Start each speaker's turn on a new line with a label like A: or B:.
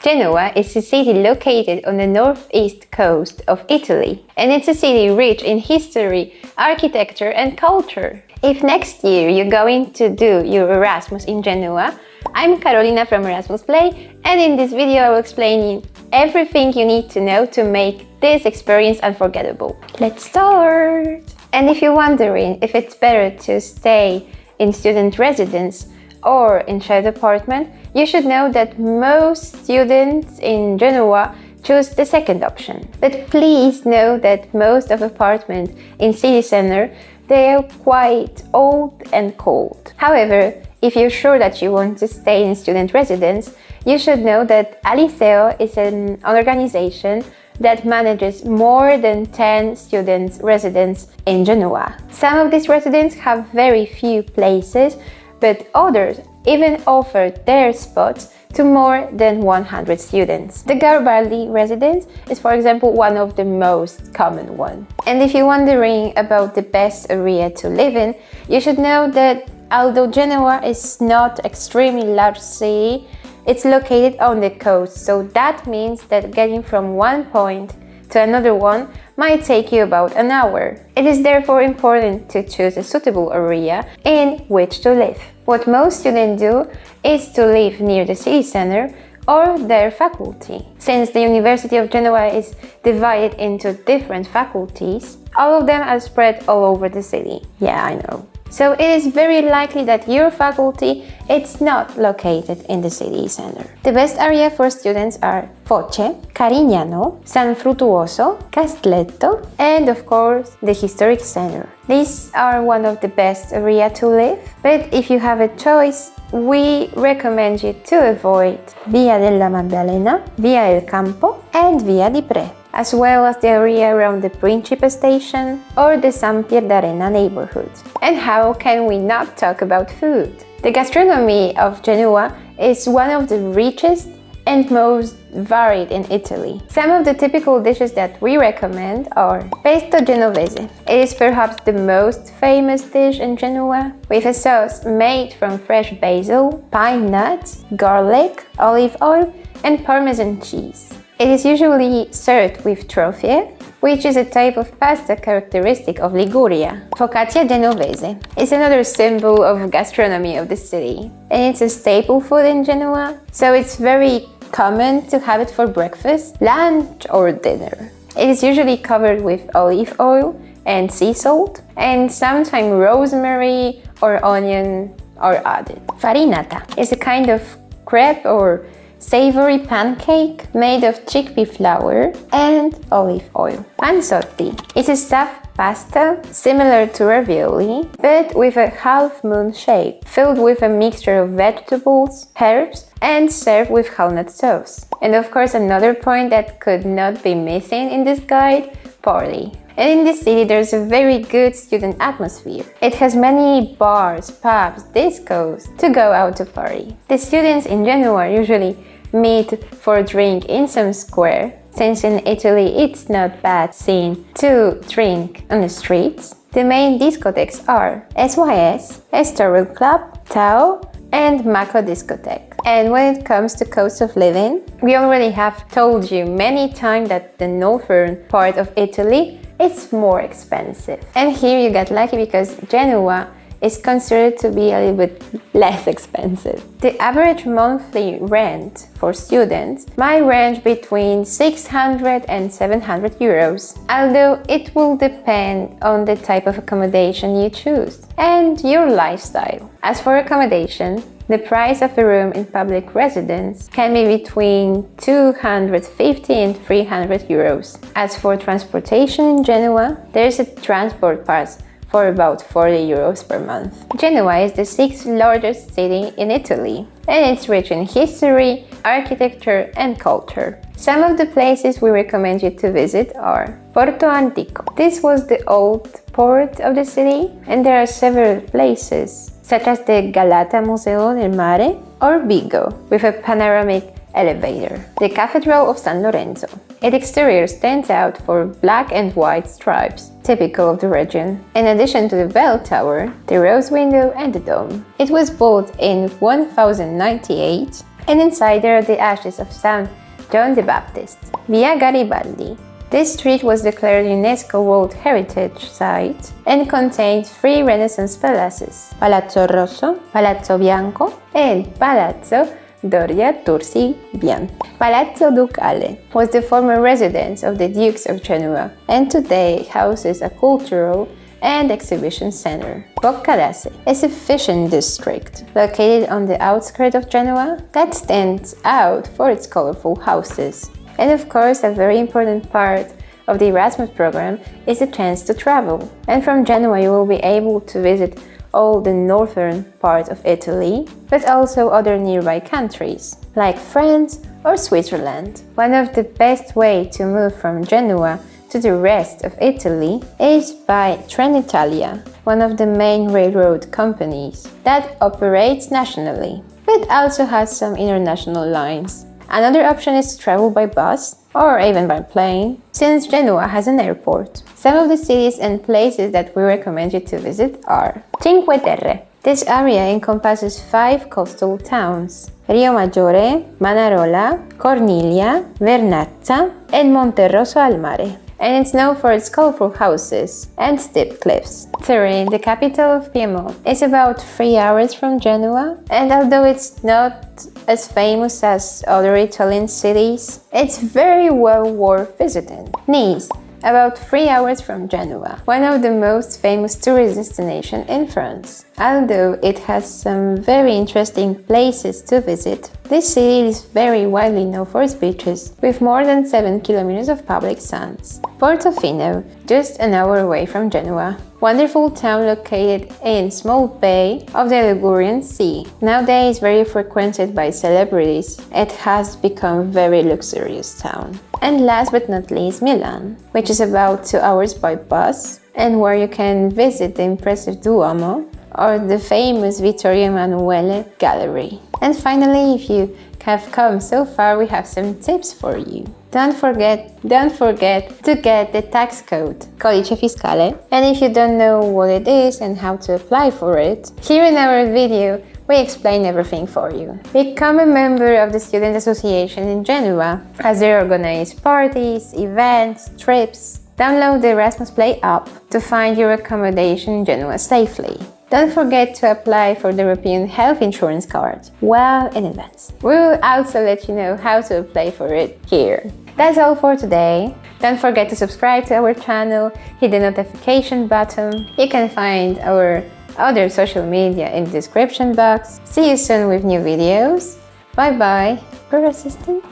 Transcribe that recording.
A: Genoa is a city located on the northeast coast of Italy, and it's a city rich in history, architecture and culture. If next year you're going to do your Erasmus in Genoa, I'm Carolina from Erasmus Play, and in this video I will explain you everything you need to know to make this experience unforgettable. Let's start! And if you're wondering if it's better to stay in student residence or in shared apartment, you should know that most students in Genoa choose the second option. But please know that most of apartments in city center, they are quite old and cold. However, if you're sure that you want to stay in student residence, you should know that 𝒓𝒂𝒔𝒎𝒄 is an organization that manages more than 10 students' residents in Genoa. Some of these residents have very few places, but others even offer their spots to more than 100 students. The Garibaldi residence is, for example, one of the most common ones. And if you're wondering about the best area to live in, you should know that although Genoa is not an extremely large city, it's located on the coast, so that means that getting from one point to another one might take you about an hour. It is therefore important to choose a suitable area in which to live. What most students do is to live near the city center or their faculty. Since the University of Genoa is divided into different faculties, all of them are spread all over the city. Yeah, I know. So it is very likely that your faculty is not located in the city center. The best area for students are Foce, Carignano, San Fruttuoso, Castelletto, and of course the historic center. These are one of the best areas to live, but if you have a choice, we recommend you to avoid Via della Maddalena, Via del Campo, and Via di Pre, as well as the area around the Principe station or the San Pierdarena neighborhood. And how can we not talk about food? The gastronomy of Genoa is one of the richest and most varied in Italy. Some of the typical dishes that we recommend are pesto genovese. It is perhaps the most famous dish in Genoa, with a sauce made from fresh basil, pine nuts, garlic, olive oil, and Parmesan cheese. It is usually served with trofie, which is a type of pasta characteristic of Liguria. Focaccia genovese is another symbol of gastronomy of the city, and it's a staple food in Genoa, so it's very common to have it for breakfast, lunch or dinner. It is usually covered with olive oil and sea salt, and sometimes rosemary or onion are added. Farinata is a kind of crepe or savory pancake made of chickpea flour and olive oil. Panzotti is a stuffed pasta similar to ravioli, but with a half-moon shape, filled with a mixture of vegetables, herbs, and served with walnut sauce. And of course, another point that could not be missing in this guide, party. And in this city, there's a very good student atmosphere. It has many bars, pubs, discos to go out to party. The students in Genoa usually meet for a drink in some square, since in Italy it's not bad scene to drink on the streets. The main discotheques are SYS, Estoril Club, Tao, and Mako Discotheque. And when it comes to cost of living, we already have told you many times that the northern part of Italy is more expensive. And here you get lucky because Genoa is considered to be a little bit less expensive. The average monthly rent for students might range between 600 and 700 euros, although it will depend on the type of accommodation you choose and your lifestyle. As for accommodation, the price of a room in public residence can be between 250 and 300 euros. As for transportation in Genoa, there is a transport pass for about 40 euros per month. Genoa is the 6th largest city in Italy, and it's rich in history, architecture and culture. Some of the places we recommend you to visit are Porto Antico. This was the old port of the city, and there are several places, such as the Galata Museo del Mare or Vigo, with a panoramic elevator. The Cathedral of San Lorenzo. Its exterior stands out for black and white stripes, typical of the region. In addition to the bell tower, the rose window and the dome. It was built in 1098 and inside there are the ashes of Saint John the Baptist. Via Garibaldi. This street was declared UNESCO World Heritage Site and contained 3 Renaissance palaces, Palazzo Rosso, Palazzo Bianco, and Palazzo Doria Tursi Bian. Palazzo Ducale was the former residence of the Dukes of Genoa and today houses a cultural and exhibition center. Boccadase is a fishing district located on the outskirts of Genoa that stands out for its colorful houses. And of course, a very important part of the Erasmus program is the chance to travel. And from Genoa you will be able to visit all the northern part of Italy, but also other nearby countries, like France or Switzerland. One of the best ways to move from Genoa to the rest of Italy is by Trenitalia, one of the main railroad companies that operates nationally, but also has some international lines. Another option is to travel by bus or even by plane, since Genoa has an airport. Some of the cities and places that we recommend you to visit are Cinque Terre. This area encompasses 5 coastal towns: Riomaggiore, Manarola, Corniglia, Vernazza, and Monterosso al Mare. And it's known for its colorful houses and steep cliffs. Turin, the capital of Piedmont, is about 3 hours from Genoa, and although it's not as famous as other Italian cities, it's very well worth visiting. Nice, about 3 hours from Genoa, one of the most famous tourist destinations in France. Although it has some very interesting places to visit, this city is very widely known for its beaches, with more than 7 kilometers of public sands. Portofino, just an hour away from Genoa. Wonderful town located in small bay of the Ligurian Sea. Nowadays very frequented by celebrities, it has become a very luxurious town. And last but not least, Milan, which is about 2 hours by bus, and where you can visit the impressive Duomo or the famous Vittorio Emanuele Gallery. And finally, if you have come so far, we have some tips for you. Don't forget to get the tax code, Codice Fiscale. And if you don't know what it is and how to apply for it, here in our video, we explain everything for you. Become a member of the Student Association in Genoa, as they organize parties, events, trips. Download the Erasmus Play app to find your accommodation in Genoa safely. Don't forget to apply for the European Health Insurance Card well in advance. We will also let you know how to apply for it here. That's all for today. Don't forget to subscribe to our channel, hit the notification button. You can find our other social media in the description box. See you soon with new videos. Bye bye, persistent.